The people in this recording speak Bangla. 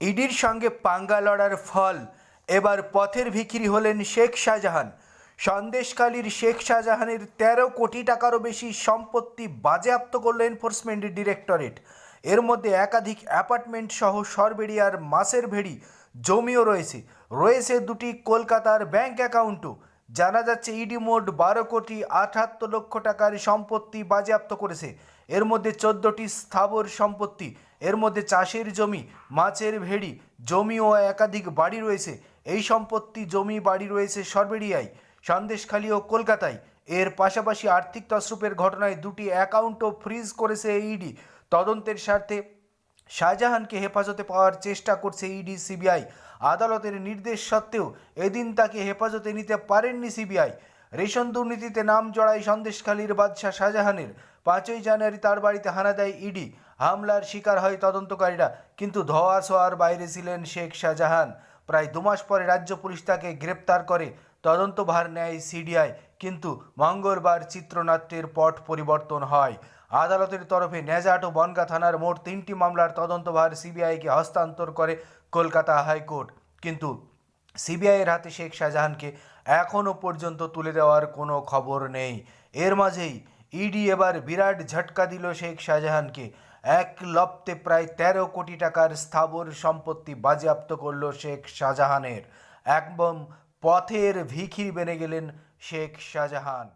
ইডির সঙ্গে পাঙ্গা লড়ার ফল এবার পথের ভিখিরি হলেন শেখ শাহজাহান। সন্দেশখালীর শেখ শাহজাহানের ১৩ কোটি টাকারও বেশি সম্পত্তি বাজেয়াপ্ত করল এনফোর্সমেন্ট ডিরেক্টরেট। এর মধ্যে একাধিক অ্যাপার্টমেন্ট সহ সরবেরিয়ার মাসের ভেড়ি জমিও রয়েছে দুটি কলকাতার ব্যাংক অ্যাকাউন্টও। জানা যাচ্ছে ইডি মোট ১২,৭৮,০০,০০০ টাকার সম্পত্তি বাজেয়াপ্ত করেছে। এর মধ্যে ১৪টি স্থাবর সম্পত্তি, এর মধ্যে চাষের জমি, মাছের ভেড়ি জমি ও একাধিক বাড়ি রয়েছে। এই সম্পত্তি জমি বাড়ি রয়েছে সরবেরিয়ায়, সন্দেশখালী ও কলকাতায়। এর পাশাপাশি আর্থিক তছরূপের ঘটনায় দুটি অ্যাকাউন্টও ফ্রিজ করেছে ইডি। তদন্তের স্বার্থে শাহজাহানকে হেফাজতে পাওয়ার চেষ্টা করছে ইডি সিবিআই। আদালতের নির্দেশ সত্ত্বেও এদিন তাকে হেফাজতে নিতে পারেননি সিবিআই। রেশন দুর্নীতিতে নাম জড়ায় সন্দেশখালীর বাদশা শাহজাহানের। ৫ই জানুয়ারি তার বাড়িতে হানা দেয় ইডি। হামলার শিকার হয় তদন্তকারীরা, কিন্তু ধোঁয়াশোয়ার বাইরে ছিলেন শেখ শাহজাহান। প্রায় ২ মাস পরে রাজ্য পুলিশ তাকে গ্রেপ্তার করে তদন্তভার নেয় সিডিআই। কিন্তু মঙ্গলবার চিত্রনাট্যের পট পরিবর্তন হয়। আদালতের তরফে নেজাট ও বনগাঁ থানার মোট ৩টি মামলার তদন্তভার সিবিআইকে হস্তান্তর করে কলকাতা হাইকোর্ট। কিন্তু সিবিআইয়ের হাতে শেখ শাহজাহানকে এখনও পর্যন্ত তুলে দেওয়ার কোনো খবর নেই। এর মাঝেই ইডি এবার বিরাট ঝটকা দিল শেখ শাহজাহানকে। এক লপ্তে প্রায় ১৩ কোটি টাকার স্থাবর সম্পত্তি বাজেয়াপ্ত করল শেখ শাহজাহানের। একদম পথের ভিখিরি বেনে গেলেন শেখ শাহজাহান।